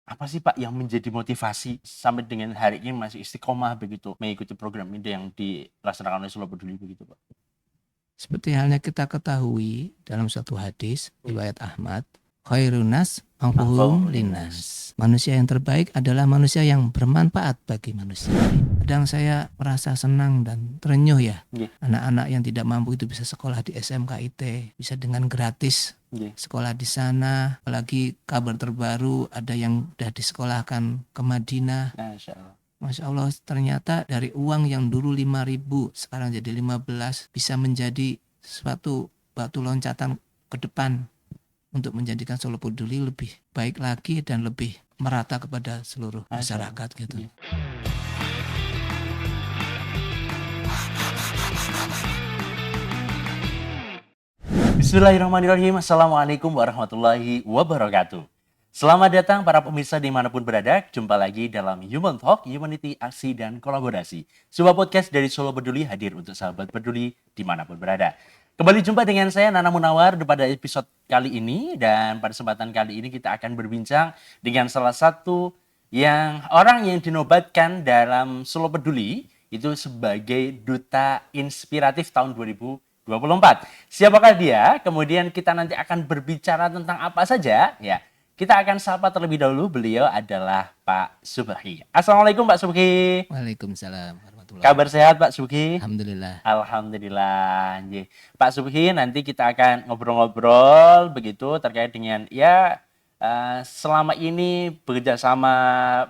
Apa sih Pak yang menjadi motivasi sampai dengan hari ini masih istiqomah begitu mengikuti program ini yang dilaksanakan oleh Solo Peduli begitu Pak? Seperti halnya kita ketahui dalam suatu hadis riwayat Ahmad, khairunas anfuhum linnas. Manusia yang terbaik adalah manusia yang bermanfaat bagi manusia. Kadang saya merasa senang dan terenyuh ya. Anak-anak yang tidak mampu itu bisa sekolah di SMKIT, bisa dengan gratis sekolah di sana. Apalagi kabar terbaru ada yang sudah disekolahkan ke Madinah. Masya Allah, ternyata dari uang yang dulu 5.000 sekarang jadi 15 bisa menjadi suatu batu loncatan ke depan untuk menjadikan Solo Peduli lebih baik lagi dan lebih merata kepada seluruh masyarakat gitu. Bismillahirrahmanirrahim. Assalamualaikum warahmatullahi wabarakatuh. Selamat datang para pemirsa dimanapun berada. Jumpa lagi dalam Human Talk, Humanity, Aksi, dan Kolaborasi. Sebuah podcast dari Solo Peduli hadir untuk sahabat peduli dimanapun berada. Kembali jumpa dengan saya Nana Munawar pada episode kali ini. Dan pada kesempatan kali ini kita akan berbincang dengan salah satu orang yang dinobatkan dalam Solo Peduli itu sebagai Duta Inspiratif tahun 2024. Siapakah dia? Kemudian kita nanti akan berbicara tentang apa saja? Ya, kita akan sapa terlebih dahulu. Beliau adalah Pak Subhi. Assalamualaikum Pak Subhi. Waalaikumsalam warahmatullahi Kabar sehat Pak Subhi? Alhamdulillah. Alhamdulillah. Pak Subhi, nanti kita akan ngobrol-ngobrol begitu terkait dengan selama ini bekerja sama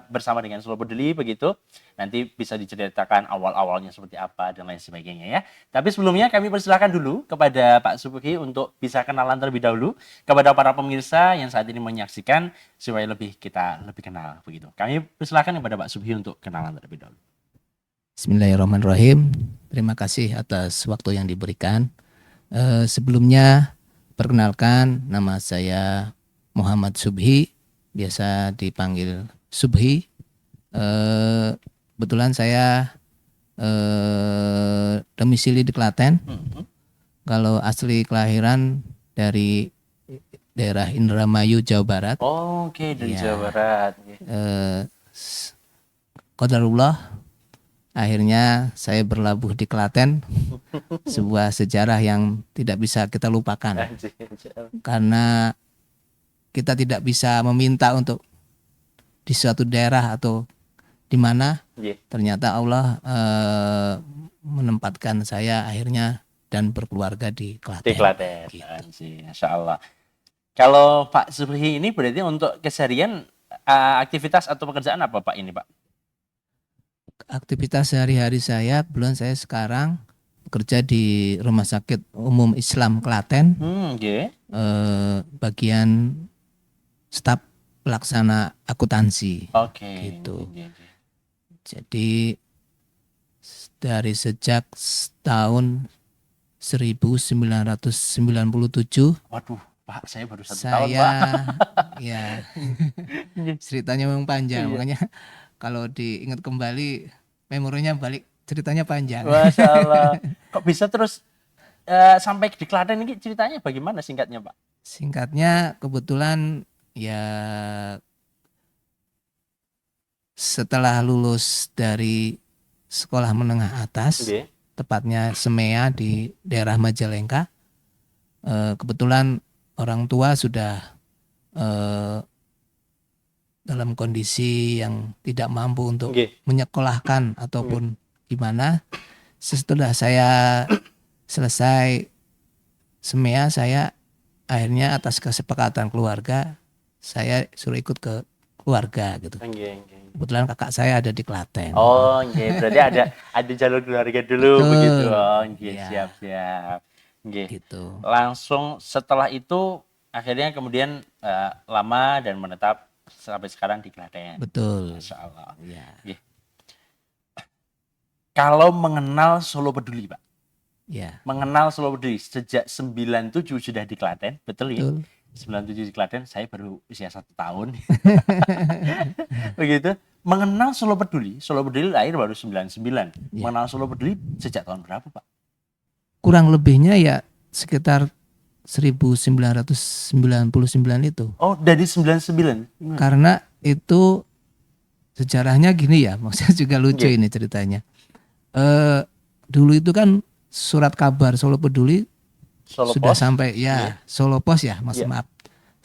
bersama dengan Solo Peduli begitu. Nanti bisa diceritakan awal-awalnya seperti apa dan lain sebagainya ya. Tapi sebelumnya kami persilahkan dulu kepada Pak Subhi untuk bisa kenalan terlebih dahulu kepada para pemirsa yang saat ini menyaksikan supaya kita lebih kenal begitu. Kami persilahkan kepada Pak Subhi untuk kenalan terlebih dahulu. Bismillahirrahmanirrahim. Terima kasih atas waktu yang diberikan. Sebelumnya perkenalkan, nama saya Muhammad Subhi, biasa dipanggil Subhi. Kebetulan saya domisili di Klaten. Kalau asli kelahiran dari daerah Indramayu, Jawa Barat. Oke, dari Jawa Barat. Qadarullah, akhirnya saya berlabuh di Klaten. Sebuah sejarah yang tidak bisa kita lupakan. Karena kita tidak bisa meminta untuk di suatu daerah atau di mana ternyata Allah menempatkan saya akhirnya dan berkeluarga di Klaten. Di Klaten, gitu. Masya Allah. Kalau Pak Subhi ini berarti untuk keseharian aktivitas atau pekerjaan apa Pak ini Pak? Aktivitas sehari-hari saya, kebetulan saya sekarang bekerja di Rumah Sakit Umum Islam Klaten. Bagian staf pelaksana akuntansi. Gitu. Jadi dari sejak tahun 1997. Waduh, Pak, saya baru 1 tahun, Pak. Ya, ceritanya memang panjang, makanya kalau diingat kembali, memorinya balik, ceritanya panjang. Masya Allah. Kok bisa terus sampai di Klaten ini ceritanya bagaimana singkatnya, Pak? Singkatnya kebetulan ya setelah lulus dari sekolah menengah atas, tepatnya SMEA di daerah Majalengka, kebetulan orang tua sudah dalam kondisi yang tidak mampu untuk menyekolahkan ataupun gimana. Setelah saya selesai SMEA, saya akhirnya atas kesepakatan keluarga, saya suruh ikut ke keluarga gitu. Kebetulan kakak saya ada di Klaten. Berarti ada jalur keluarga dulu. Betul. Begitu. Siap. Gitu. Langsung setelah itu akhirnya kemudian lama dan menetap sampai sekarang di Klaten. Betul. Masya Allah. Kalau mengenal Solo Peduli, Pak. Mengenal Solo Peduli sejak 97 sudah di Klaten, betul ya? 97 di Klaten, saya baru usia 1 tahun. Begitu. Mengenal Solo Peduli lahir baru 99. Mengenal Solo Peduli sejak tahun berapa, Pak? Kurang lebihnya ya sekitar 1999 itu. Oh, dari 99. Karena itu sejarahnya gini ya, maksudnya juga lucu Nggih. ini ceritanya. Dulu itu kan surat kabar Solo Peduli Solo sudah Pos. sampai Nggih. ya, Solo Pos ya, Mas, Iya. maaf.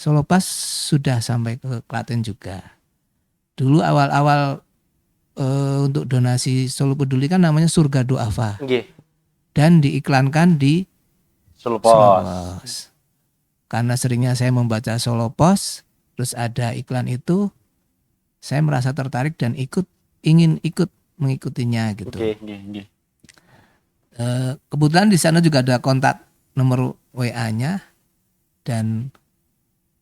Solo Pos sudah sampai ke Klaten juga. Dulu awal-awal untuk donasi Solo Peduli kan namanya Surga Duafa Nggih. dan diiklankan di Solo Solo Pos. Pos. Karena seringnya saya membaca Solo Pos, terus ada iklan itu, saya merasa tertarik dan ingin ikut mengikutinya gitu. Nggih. Kebetulan di sana juga ada kontak nomor WA-nya dan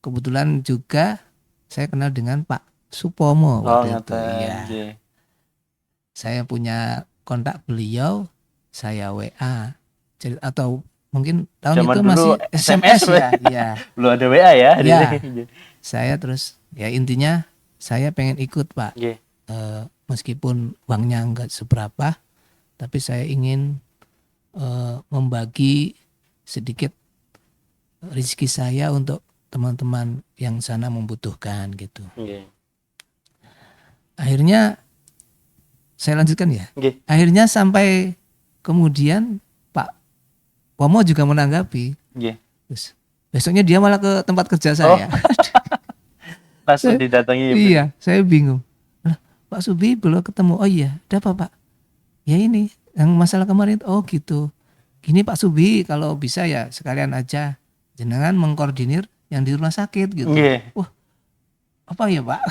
kebetulan juga saya kenal dengan Pak Supomo Oh, waktu itu. ngoten. Iya. Nggih. Saya punya kontak beliau, saya WA. Atau mungkin tahun Zaman itu dulu masih SMS ya. Iya. Belum ada WA ya. Iya. Nggih. Saya terus ya intinya saya pengen ikut, Pak. Nggih. Meskipun uangnya enggak seberapa, tapi saya ingin membagi sedikit rezeki saya untuk teman-teman yang sana membutuhkan gitu. Nggih. Akhirnya saya lanjutkan ya. Nggih. Akhirnya sampai kemudian Pak Pomo juga menanggapi. Nggih. Terus besoknya dia malah ke tempat kerja saya. Pas didatangi. Iya, saya bingung. Lah, Pak Subi belum ketemu. Oh iya, ada apa Pak? Ya ini, yang masalah kemarin. Oh gitu. Gini Pak Subi, kalau bisa ya sekalian aja jenengan mengkoordinir yang di rumah sakit gitu. Nggih. Wah, apa ya Pak?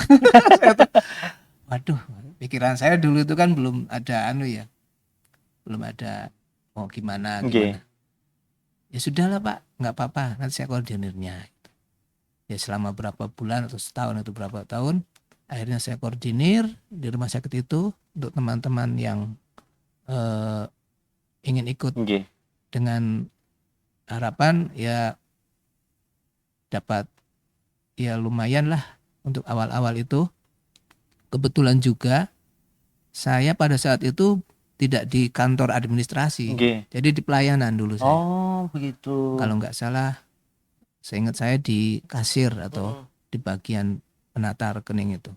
Waduh, pikiran saya dulu itu kan belum ada belum ada mau gimana. Nggih. Ya sudahlah Pak, nggak apa-apa, nanti saya koordinirnya. Ya selama berapa bulan atau setahun atau berapa tahun, akhirnya saya koordinir di rumah sakit itu untuk teman-teman yang ingin ikut Nggih. dengan harapan ya dapat ya lumayan lah untuk awal-awal itu. Kebetulan juga saya pada saat itu tidak di kantor administrasi, Nggih. jadi di pelayanan dulu saya. Oh, begitu. Kalau nggak salah, seingat saya di kasir atau di bagian penata rekening itu.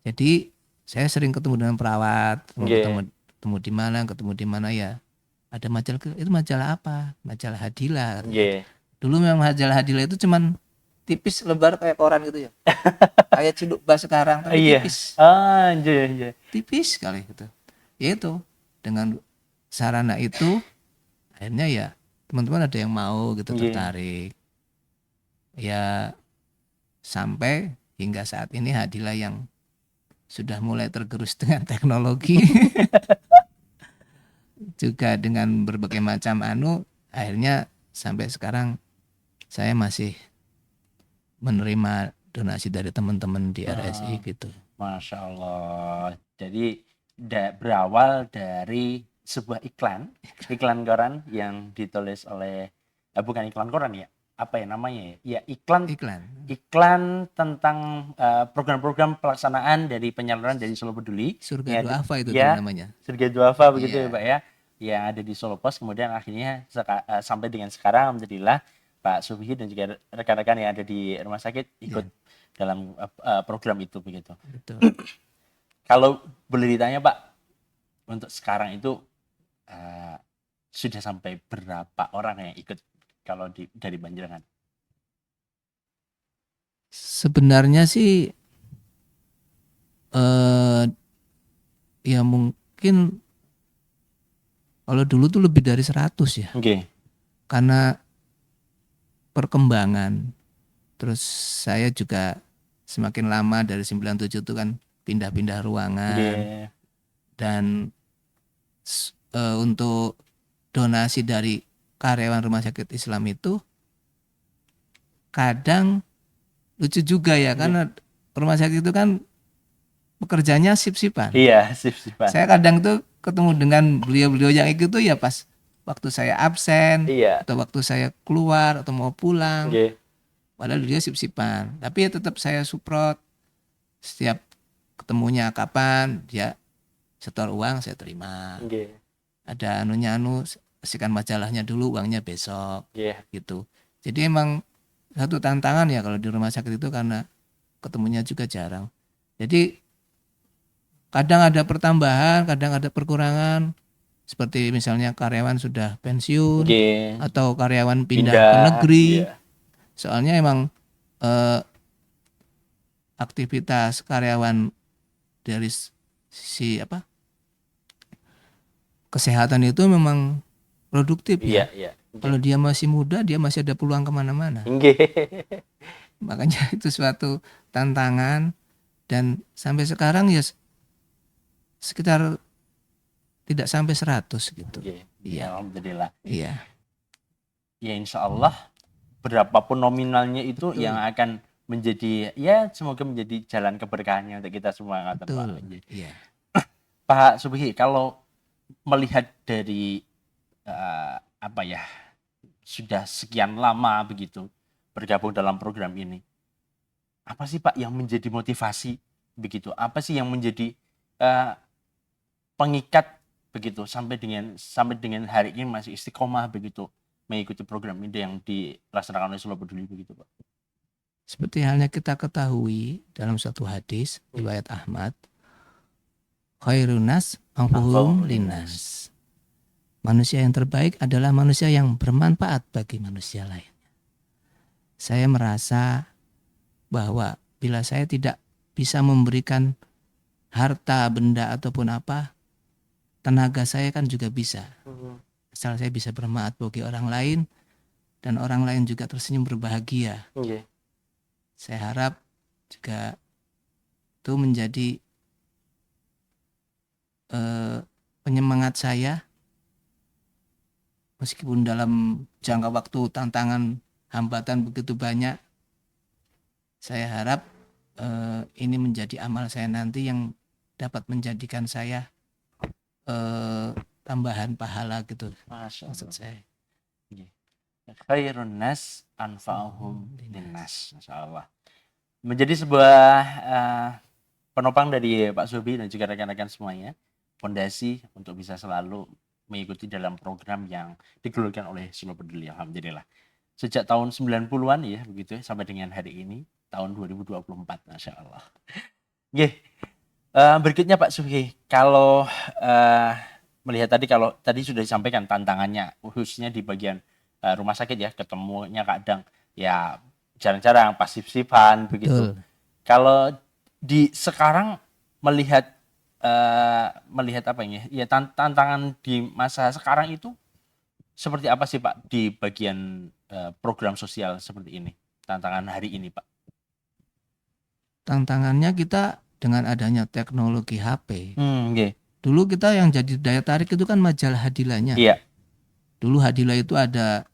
Jadi saya sering ketemu dengan perawat, Nggih. ketemu di mana ya. Ada majalah, itu majalah apa? Majalah Hadila. Nggih. Dulu memang majalah Hadila itu cuman tipis lebar kayak koran gitu ya. Kayak Ciduk Bas sekarang tapi Iya. tipis. Ah, nggih. Tipis sekali gitu. Ya itu dengan sarana itu akhirnya ya teman-teman ada yang mau gitu, Nggih. tertarik. Ya sampai hingga saat ini Hadila yang sudah mulai tergerus dengan teknologi juga dengan berbagai macam akhirnya sampai sekarang saya masih menerima donasi dari teman-teman di RSI gitu. Masya Allah. Jadi berawal dari sebuah iklan koran yang ditulis oleh bukan iklan koran ya, apa ya namanya ya? Ya iklan tentang program-program pelaksanaan dari penyaluran dari Solo Peduli. Surga Duafa itu ya, namanya. Surga Duafa begitu Iya. ya Pak ya. Yang ada di Solo Pos, kemudian akhirnya sampai dengan sekarang alhamdulillah Pak Subhi dan juga rekan-rekan yang ada di rumah sakit ikut dalam program itu begitu. Betul. Kalau boleh ditanya Pak, untuk sekarang itu sudah sampai berapa orang yang ikut kalau dari Banjarangan? Sebenarnya sih ya mungkin kalau dulu tuh lebih dari 100 ya. Oke. Karena perkembangan. Terus saya juga semakin lama dari 97 itu kan pindah-pindah ruangan. Oke. Dan untuk donasi dari karyawan rumah sakit Islam itu kadang lucu juga ya, karena rumah sakit itu kan pekerjaannya sip-sipan. Iya, sip-sipan. Saya kadang tuh ketemu dengan beliau-beliau yang itu tuh ya pas waktu saya absen, atau waktu saya keluar atau mau pulang. Padahal dia sip-sipan, tapi ya tetap saya support. Setiap ketemunya kapan dia setor uang saya terima. Ada kasihkan majalahnya dulu, uangnya besok. Gitu. Jadi emang satu tantangan ya kalau di rumah sakit itu karena ketemunya juga jarang. Jadi kadang ada pertambahan, kadang ada perkurangan. Seperti misalnya karyawan sudah pensiun Nggih. atau karyawan pindah ke Pindah, negeri. iya. Soalnya emang eh, aktivitas karyawan dari sisi apa kesehatan itu memang produktif Iya, ya. iya. Kalau dia masih muda, dia masih ada peluang kemana-mana. Nggih. Makanya itu suatu tantangan dan sampai sekarang ya sekitar tidak sampai 100 gitu. Nggih. Iya. Alhamdulillah. Iya. Ya insya Allah berapapun nominalnya itu Betul. yang akan menjadi, ya semoga menjadi jalan keberkahannya untuk kita semua. Kata Pak. Betul. Iya. Pak Subhi, kalau melihat dari apa ya, sudah sekian lama begitu bergabung dalam program ini, apa sih Pak yang menjadi motivasi begitu? Apa sih yang menjadi pengikat begitu sampai dengan hari ini masih istiqomah begitu mengikuti program ini yang dilaksanakan oleh Solo Peduli begitu Pak? Seperti halnya kita ketahui dalam suatu hadis riwayat Ahmad, khairunas anfuhum linnas. Manusia yang terbaik adalah manusia yang bermanfaat bagi manusia lain. Saya merasa bahwa bila saya tidak bisa memberikan harta, benda ataupun apa, tenaga saya kan juga bisa. Asal saya bisa bermanfaat bagi orang lain dan orang lain juga tersenyum berbahagia. Okay. Saya harap juga itu menjadi penyemangat saya meskipun dalam jangka waktu tantangan hambatan begitu banyak. Saya harap ini menjadi amal saya nanti yang dapat menjadikan saya tambahan pahala gitu. Maksud saya. Khairun nas anfa'uhum linnas. Masyaallah. Menjadi sebuah penopang dari Pak Subhi dan juga rekan-rekan semuanya, fondasi untuk bisa selalu mengikuti dalam program yang dikeluarkan oleh Solo Peduli. Alhamdulillah. Sejak tahun 90-an ya begitu ya, sampai dengan hari ini tahun 2024. Masya Allah. Berikutnya Pak Subhi, kalau melihat kalau tadi sudah disampaikan tantangannya khususnya di bagian rumah sakit ya, ketemunya kadang ya jarang-jarang pasif-sifan begitu. Betul. Kalau di sekarang melihat apa ini ya, tantangan di masa sekarang itu seperti apa sih Pak di bagian program sosial seperti ini, tantangan hari ini Pak? Tantangannya kita dengan adanya teknologi HP. Okay. Dulu kita yang jadi daya tarik itu kan majalah Hadilahnya. Iya. Dulu Hadilah itu ada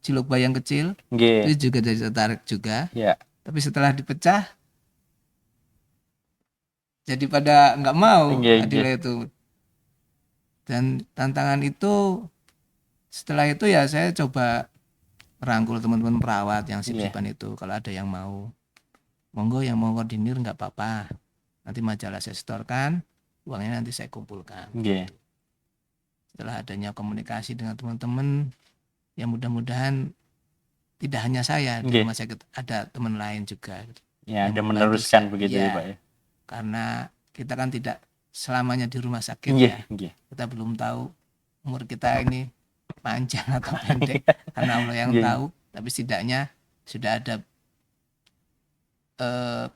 Cilok Bayang Kecil, itu juga jadi tertarik juga. Iya. Tapi setelah dipecah, jadi pada nggak mau Hadilah itu. Dan tantangan itu setelah itu ya saya coba merangkul teman-teman perawat yang sip-sipan itu. Kalau ada yang mau, monggo yang mau koordinir nggak apa-apa. Nanti majalah saya setorkan, uangnya nanti saya kumpulkan. Setelah adanya komunikasi dengan teman-teman, ya mudah-mudahan tidak hanya saya di rumah sakit, ada teman lain juga. Ya, ada meneruskan begitu ya Pak ya. Karena kita kan tidak selamanya di rumah sakit ya. Kita belum tahu umur kita ini panjang atau pendek, karena Allah yang tahu. Tapi setidaknya sudah ada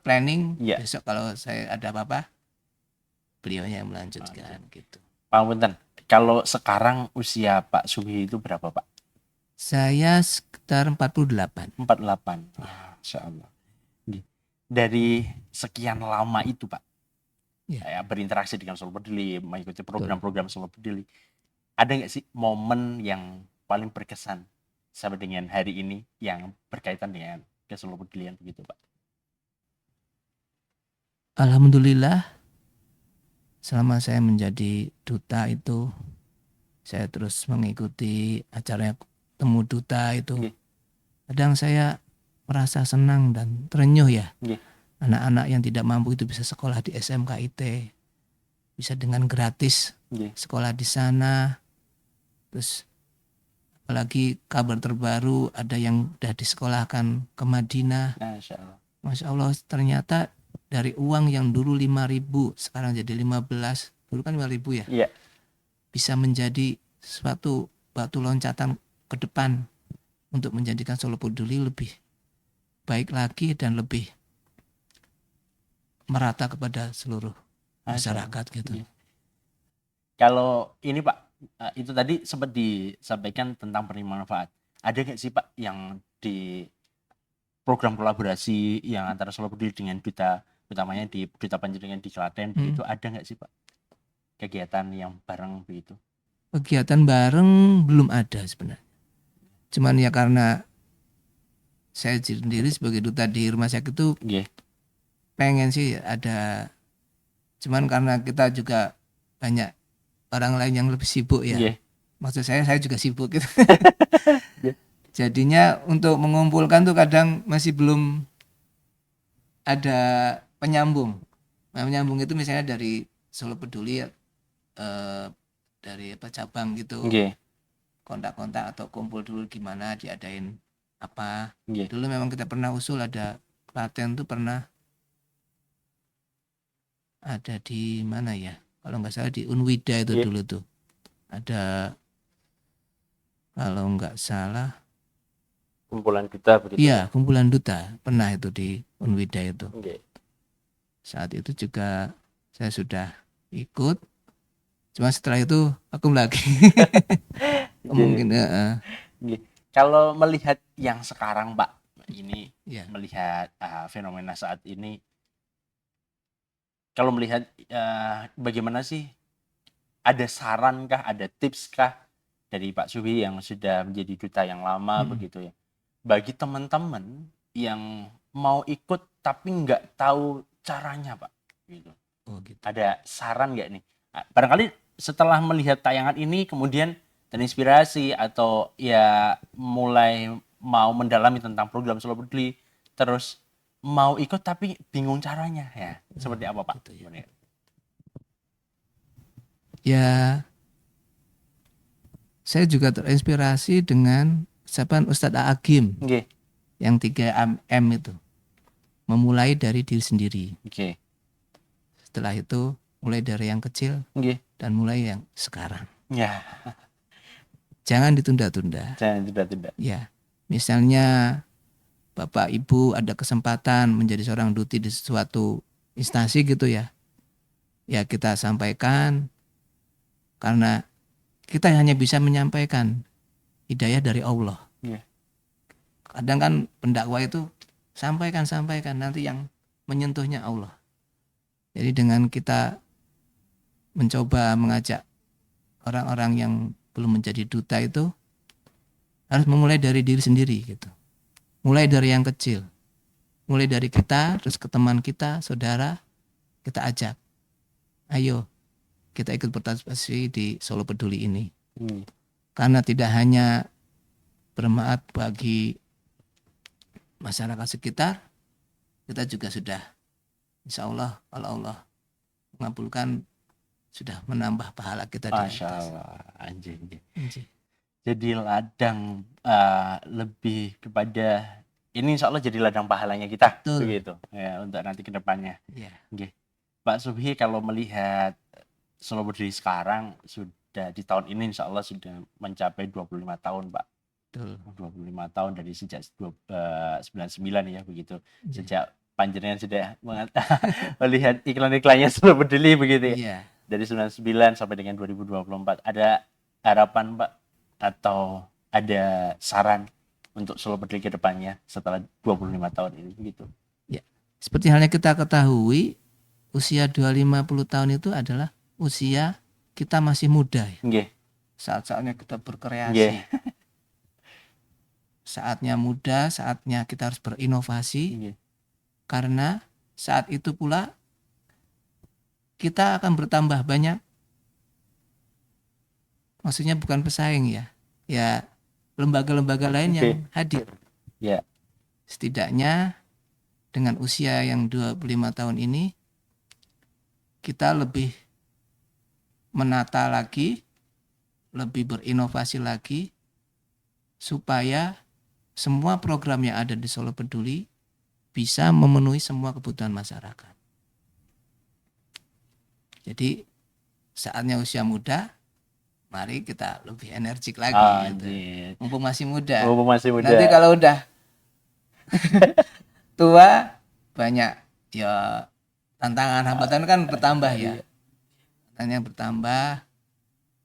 planning besok kalau saya ada apa-apa, beliaunya yang melanjutkan gitu. Pak Punten, kalau sekarang usia Pak Subhi itu berapa Pak? Saya sekitar 48. 48. Masya Allah. Dari sekian lama itu Pak, saya berinteraksi dengan Solo Peduli, mengikuti program-program Solo Peduli. Ada nggak sih momen yang paling berkesan sampai dengan hari ini yang berkaitan dengan Solo Pedulian begitu Pak? Alhamdulillah, selama saya menjadi duta itu, saya terus mengikuti acara Temu Duta itu. Kadang saya merasa senang dan terenyuh ya. Anak-anak yang tidak mampu itu bisa sekolah di SMKIT, bisa dengan gratis sekolah di sana. Terus apalagi kabar terbaru ada yang udah disekolahkan ke Madinah. Masya Allah. Masya Allah, ternyata dari uang yang dulu 5.000 sekarang jadi 15, dulu kan 5.000 ya, Iya. bisa menjadi suatu batu loncatan ke depan untuk menjadikan Solo Peduli lebih baik lagi dan lebih merata kepada seluruh masyarakat gitu. Iya. Kalau ini Pak, itu tadi sempat disampaikan tentang penerima manfaat. Ada nggak sih Pak yang di program kolaborasi yang antara Solo Peduli dengan duta, utamanya di duta panjenengan di Klaten, begitu ada nggak sih Pak kegiatan yang bareng begitu? Kegiatan bareng belum ada sebenarnya. Cuman ya karena saya sendiri sebagai duta di rumah sakit itu Nggih. pengen sih ada. Cuman karena kita juga banyak orang lain yang lebih sibuk ya. Nggih. Maksud saya juga sibuk gitu. Nggih. Jadinya untuk mengumpulkan tuh kadang masih belum ada penyambung. Nah, penyambung itu misalnya dari Solo Peduli dari cabang gitu. Nggih. Kontak-kontak atau kumpul dulu gimana diadain apa. Nggih. Dulu memang kita pernah usul ada Klaten tuh pernah ada di mana ya? Kalau nggak salah di Unwida itu Nggih. dulu tuh. Ada kalau nggak salah Kumpulan duta begitu. iya, kumpulan duta pernah itu di Unwida itu. Nggih. Saat itu juga saya sudah ikut. Cuma setelah itu aku lagi. Mungkin Nggih. Kalau melihat yang sekarang Pak, ini ya. melihat fenomena saat ini, kalau melihat bagaimana sih, ada saran kah, ada tips kah dari Pak Subi yang sudah menjadi duta yang lama begitu ya, bagi teman-teman yang mau ikut tapi nggak tahu caranya Pak, gitu. Oh gitu. Ada saran nggak nih? Barangkali setelah melihat tayangan ini kemudian terinspirasi atau ya mulai mau mendalami tentang program Solo Peduli, terus mau ikut tapi bingung caranya ya. Seperti apa Pak? Gitu ya. Gimana ya? Ya, saya juga terinspirasi dengan ucapan Ustadz Agim Nggih. yang 3M itu. Memulai dari diri sendiri. Oke. Setelah itu mulai dari yang kecil Nggih. dan mulai yang sekarang. Ya, Jangan ditunda-tunda. jangan tunda-tunda. Ya, misalnya Bapak Ibu ada kesempatan menjadi seorang duti di suatu instansi gitu ya. Ya kita sampaikan karena kita hanya bisa menyampaikan hidayah dari Allah. Iya. Kadang kan pendakwa itu sampaikan nanti yang menyentuhnya Allah. Jadi dengan kita mencoba mengajak orang-orang yang belum menjadi duta itu harus memulai dari diri sendiri gitu. Mulai dari yang kecil. Mulai dari kita, terus ke teman kita, saudara, kita ajak. Ayo, kita ikut berpartisipasi di Solo Peduli ini. Karena tidak hanya bermanfaat bagi masyarakat sekitar, kita juga sudah, insya Allah, kalau Allah mengabulkan, sudah menambah pahala kita di atas. Masya Allah, anjing. Anjing. Jadi ladang lebih kepada ini insya Allah jadi ladang pahalanya kita. Betul. Begitu ya untuk nanti ke depannya. Iya. Oke. Pak Subhi, kalau melihat Solo Peduli sekarang sudah di tahun ini insya Allah sudah mencapai 25 tahun Pak. Betul. 25 tahun dari sejak 99 ya begitu. Iya. Sejak panjenengan sudah melihat iklan-iklannya Solo Peduli begitu ya. Iya. Dari 99 sampai dengan 2024, ada harapan Pak atau ada saran untuk Solo Peduli ke depannya setelah 25 tahun ini begitu? Ya, seperti halnya kita ketahui, usia 250 tahun itu adalah usia kita masih muda ya. Nggih. Saat-saatnya kita berkreasi. Nggih. Saatnya muda, saatnya kita harus berinovasi. Nggih. Karena saat itu pula kita akan bertambah banyak. Maksudnya bukan pesaing ya. Ya lembaga-lembaga lain yang hadir. Ya. Setidaknya dengan usia yang 25 tahun ini kita lebih menata lagi, lebih berinovasi lagi, supaya semua program yang ada di Solo Peduli bisa memenuhi semua kebutuhan masyarakat. Jadi saatnya usia muda, mari kita lebih energik lagi gitu. Anjir. Mumpung masih muda. Mumpung masih muda. Nanti kalau udah tua banyak ya tantangan hambatan kan bertambah ya. Tantangannya bertambah.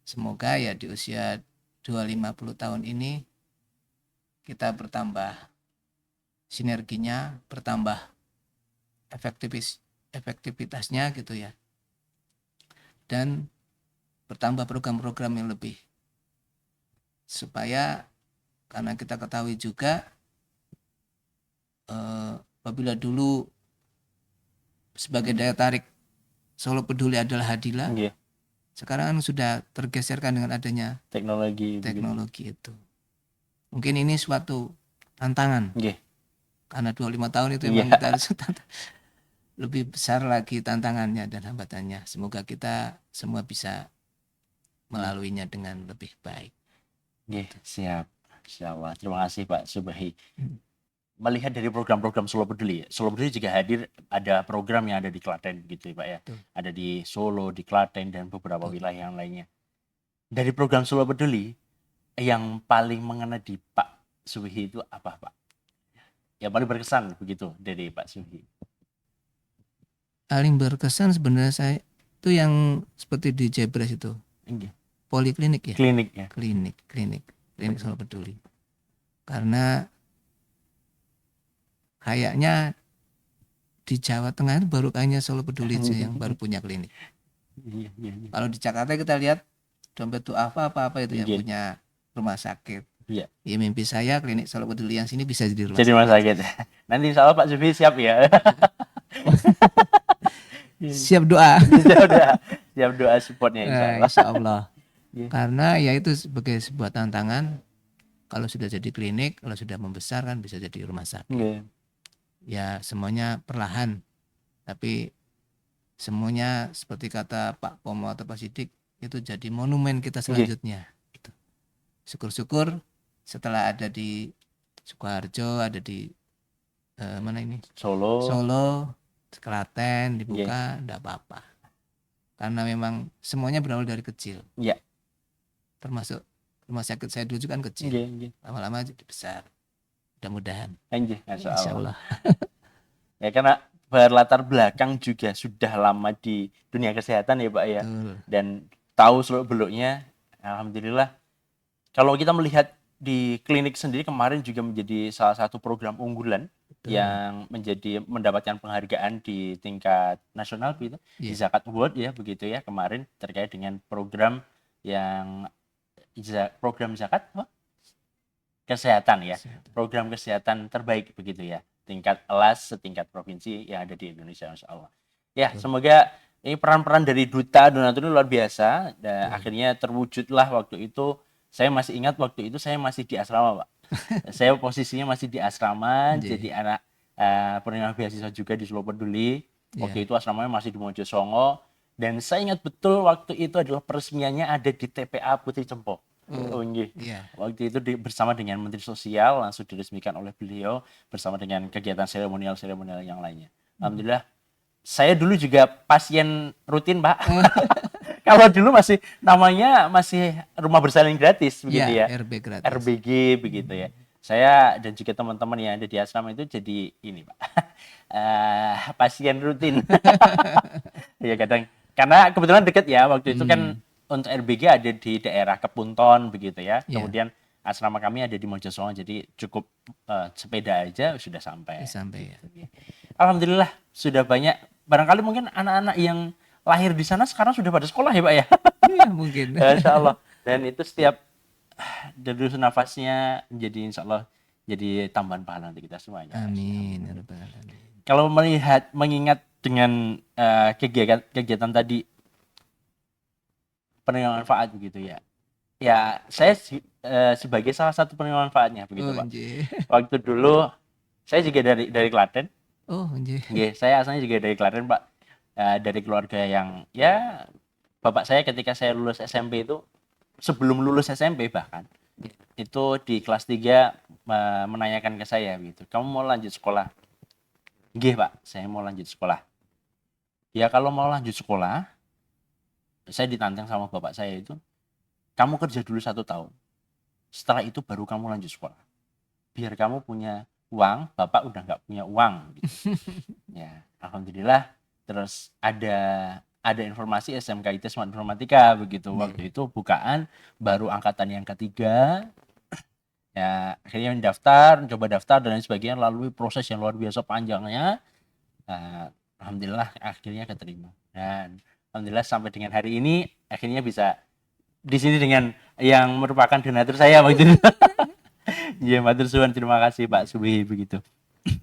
Semoga ya di usia 250 tahun ini kita bertambah sinerginya, bertambah efektivitasnya gitu ya. Dan bertambah program-program yang lebih. Supaya karena kita ketahui juga apabila dulu sebagai daya tarik Solo Peduli adalah Hadila, Nggih. sekarang kan sudah tergeserkan dengan adanya Teknologi. teknologi itu. Mungkin ini suatu tantangan. Nggih. Karena 25 tahun itu memang kita harus lebih besar lagi tantangannya dan hambatannya. Semoga kita semua bisa melaluinya dengan lebih baik. Nggih, siap. Insyaallah. Terima kasih Pak Subahi. Melihat dari program-program Solo Peduli, Solo Peduli juga hadir, ada program yang ada di Klaten gitu ya Pak ya. Betul. Ada di Solo, di Klaten dan beberapa wilayah yang lainnya. Dari program Solo Peduli yang paling mengena di Pak Subahi itu apa Pak? Yang paling berkesan begitu dari Pak Subahi. Paling berkesan sebenarnya saya itu yang seperti di Jebres itu. Nggih. Poliklinik ya. Klinik ya. Klinik Solo Peduli. Karena kayaknya di Jawa Tengah itu baru kayaknya Solo Peduli itu yang baru punya klinik. Iya. Kalau di Jakarta kita lihat dompet itu apa itu yang Iya. punya rumah sakit. Iya. Ya mimpi saya klinik Solo Peduli yang sini bisa jadi rumah Jadi rumah sakit. Nanti insya Allah Pak Subahi siap ya. Siap doa. Siap doa supportnya insya Allah. Insya Allah. Iya. Karena ya itu sebagai sebuah tantangan. Kalau sudah jadi klinik, kalau sudah membesar kan bisa jadi rumah sakit. Nggih. Ya semuanya perlahan. Tapi semuanya seperti kata Pak Pomo atau Pak Sidik itu jadi monumen kita selanjutnya. Gitu. Syukur-syukur setelah ada di Sukoharjo, ada di mana ini? Solo, Klaten dibuka, enggak apa-apa. Karena memang semuanya berawal dari kecil. Iya. Termasuk rumah sakit saya dulu juga kan kecil. Nggih. Lama-lama jadi besar. Mudah-mudahan. Nggih, Masya Insya Allah. Allah. Ya karena berlatar belakang juga sudah lama di dunia kesehatan ya Pak ya. Betul. Dan tahu seluk-beluknya, alhamdulillah. Kalau kita melihat di klinik sendiri kemarin juga menjadi salah satu program unggulan yang mendapatkan penghargaan di tingkat nasional begitu, di Zakat Award ya begitu ya kemarin terkait dengan program yang program zakat kesehatan ya, program kesehatan terbaik begitu ya, tingkat LAS setingkat provinsi yang ada di Indonesia, Masya Allah. Ya, semoga ini peran-peran dari duta donatur ini luar biasa dan akhirnya terwujudlah waktu itu. Saya masih ingat waktu itu saya masih di asrama Pak. Saya posisinya masih di asrama, jadi anak penerima beasiswa juga di Solo Peduli. Waktu itu asramanya masih di Mojosongo. Dan saya ingat betul waktu itu adalah peresmiannya ada di TPA Putri Cempo. Waktu itu bersama dengan Menteri Sosial langsung diresmikan oleh beliau bersama dengan kegiatan seremonial yang lainnya. Alhamdulillah. Saya dulu juga pasien rutin Pak. Kalau dulu masih namanya rumah bersalin gratis begitu ya. RB gratis. RBG begitu ya. Saya dan juga teman-teman yang ada di asrama itu jadi ini Pak. Pasien rutin. Ya kadang karena kebetulan dekat ya waktu itu kan untuk RBG ada di daerah Kepunton begitu ya. Kemudian asrama kami ada di Mojosongo jadi cukup sepeda aja sudah sampai. Ya. Alhamdulillah sudah banyak. Barangkali mungkin anak-anak yang lahir di sana sekarang sudah pada sekolah ya Pak ya. Iya mungkin. Insya Allah. Dan itu setiap dari nafasnya jadi insya Allah jadi tambahan pahala untuk kita semuanya. Amin. Kalau mengingat dengan kegiatan tadi penerima manfaat begitu ya. Ya saya sebagai salah satu penerima manfaatnya begitu Pak. Waktu dulu saya juga dari Klaten. Saya asalnya juga dari Klaten Pak. Dari keluarga yang ya bapak saya ketika saya lulus SMP itu sebelum lulus SMP bahkan itu di kelas 3 menanyakan ke saya gitu, kamu mau lanjut sekolah? Nggih Pak, saya mau lanjut sekolah. Ya kalau mau lanjut sekolah, saya ditantang sama bapak saya itu, kamu kerja dulu 1 tahun, setelah itu baru kamu lanjut sekolah. Biar kamu punya uang, bapak udah nggak punya uang gitu. Ya, alhamdulillah. Terus ada informasi SMK IT Smart Informatika begitu. Waktu itu bukaan baru angkatan yang ketiga. Ya, akhirnya coba daftar dan lain sebagainya, lalui proses yang luar biasa panjangnya. Alhamdulillah akhirnya keterima. Dan alhamdulillah sampai dengan hari ini akhirnya bisa di sini dengan yang merupakan donatur saya waktu itu. Iya, matur suwun, terima kasih Pak Subhi begitu.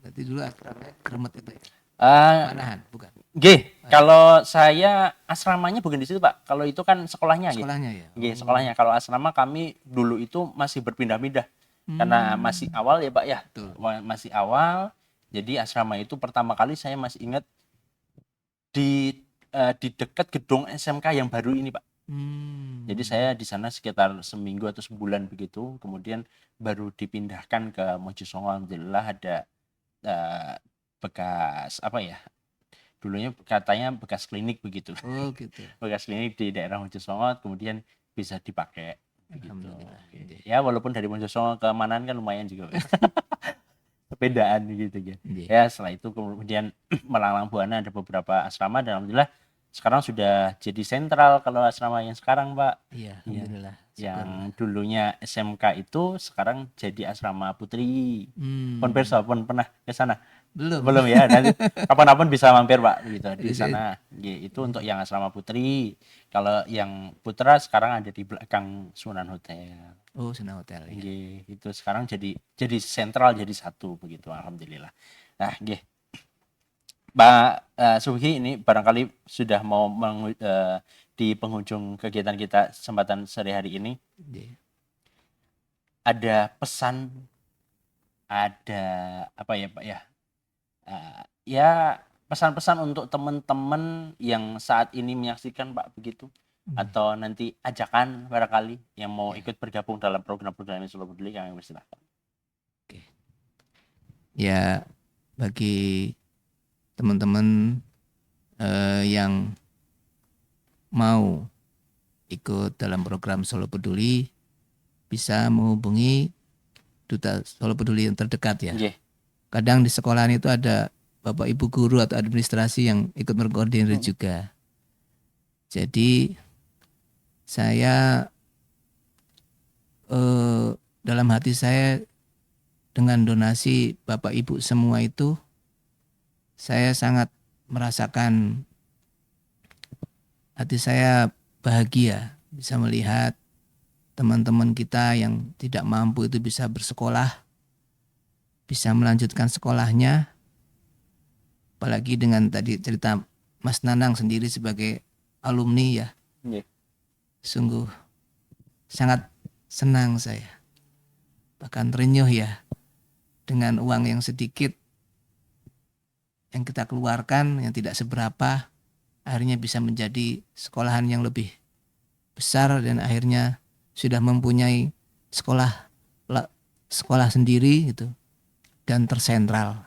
Berarti dulu asramanya Kremet itu ya? Eh, Manahan, bukan? Kalau saya asramanya bukan di situ Pak. Kalau itu kan sekolahnya. Sekolahnya ya? Sekolahnya. Kalau asrama kami dulu itu masih berpindah-pindah. Karena masih awal ya Pak ya. Betul. Masih awal. Jadi asrama itu pertama kali saya masih ingat di dekat gedung SMK yang baru ini Pak. Jadi saya di sana sekitar seminggu atau sebulan begitu. Kemudian baru dipindahkan ke Mojosongo. Alhamdulillah ada bekas apa ya? Dulunya katanya bekas klinik begitu. Oh gitu. Bekas klinik di daerah Mojosongo, kemudian bisa dipakai. Alhamdulillah. Gitu. Ya walaupun dari Mojosongo ke Manan kan lumayan juga. Sepedaan gitu ya. Ya setelah itu kemudian melanglang buana ada beberapa asrama dan alhamdulillah sekarang sudah jadi sentral kalau asrama yang sekarang Pak. Iya, alhamdulillah. Yang dulunya SMK itu sekarang jadi asrama putri. Pun pernah ke sana? Belum ya. Nanti kapan-kapan bisa mampir Pak gitu di sana. Itu untuk yang asrama putri. Kalau yang putra sekarang ada di belakang Sunan Hotel. Oh, Sunan Hotel ya. Itu sekarang jadi sentral, jadi satu begitu alhamdulillah. Nah, Pak Subhi ini barangkali sudah mau di penghujung kegiatan kita kesempatan sore hari ini. Ada pesan, ada apa ya Pak ya? Ya pesan-pesan untuk teman-teman yang saat ini menyaksikan Pak begitu, atau nanti ajakan barangkali yang mau ikut bergabung dalam program-program ini Solo Peduli, kami persilahkan. Ya bagi teman-teman yang mau ikut dalam program Solo Peduli bisa menghubungi Duta Solo Peduli yang terdekat ya. Kadang di sekolahan itu ada Bapak Ibu guru atau administrasi yang ikut berkoordinir juga. Jadi saya dalam hati saya dengan donasi Bapak Ibu semua itu saya sangat merasakan hati saya bahagia bisa melihat teman-teman kita yang tidak mampu itu bisa bersekolah, bisa melanjutkan sekolahnya. Apalagi dengan tadi cerita Mas Nanang sendiri sebagai alumni ya. Sungguh sangat senang saya. Bahkan terenyuh ya dengan uang yang sedikit yang kita keluarkan yang tidak seberapa, akhirnya bisa menjadi sekolahan yang lebih besar dan akhirnya sudah mempunyai sekolah sendiri gitu dan tersentral.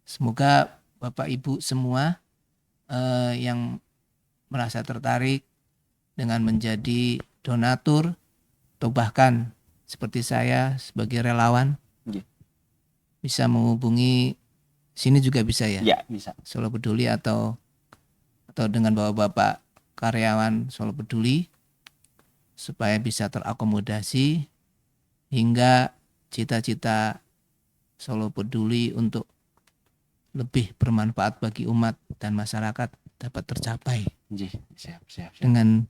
Semoga Bapak Ibu semua yang merasa tertarik dengan menjadi donatur atau bahkan seperti saya sebagai relawan bisa menghubungi sini juga bisa ya? Ya, bisa. Solo Peduli atau dengan bapak-bapak karyawan Solo Peduli supaya bisa terakomodasi hingga cita-cita Solo Peduli untuk lebih bermanfaat bagi umat dan masyarakat dapat tercapai. Siap. Dengan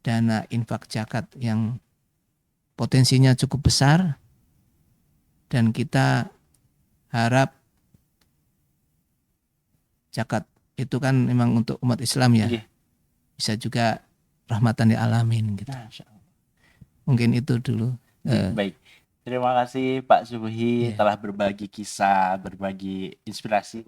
dana infak zakat yang potensinya cukup besar dan kita harap zakat itu kan memang untuk umat Islam ya. Bisa juga rahmatan lil alamin gitu. Mungkin itu dulu. Baik. Terima kasih Pak Subhi telah berbagi kisah, berbagi inspirasi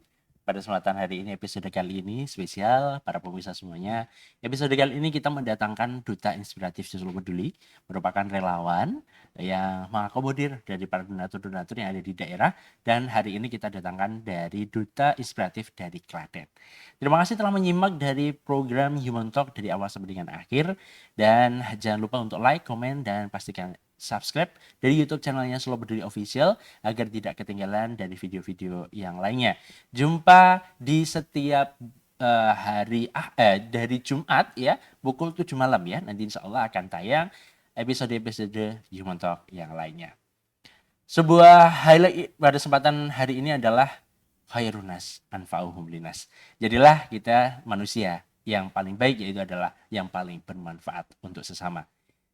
pada kesempatan hari ini, episode kali ini spesial para pemirsa semuanya. Episode kali ini kita mendatangkan Duta Inspiratif Solo Peduli, merupakan relawan yang mengakomodir dari para donatur-donatur yang ada di daerah, dan hari ini kita datangkan dari Duta Inspiratif dari Klaten. Terima kasih telah menyimak dari program Human Talk dari awal sampai dengan akhir, dan jangan lupa untuk like, komen, dan pastikan subscribe dari YouTube channelnya Solo Peduli Official agar tidak ketinggalan dari video-video yang lainnya. Jumpa di setiap dari Jumat ya pukul 7 malam ya. Nanti insya Allah akan tayang episode-episode Human Talk yang lainnya. Sebuah highlight pada kesempatan hari ini adalah khairunas anfa'uhum linas. Jadilah kita manusia yang paling baik, yaitu adalah yang paling bermanfaat untuk sesama.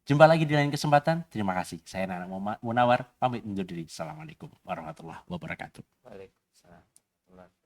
Jumpa lagi di lain kesempatan. Terima kasih. Saya Nana Munawar, pamit undur diri. Assalamualaikum warahmatullahi wabarakatuh. Waalaikumsalam.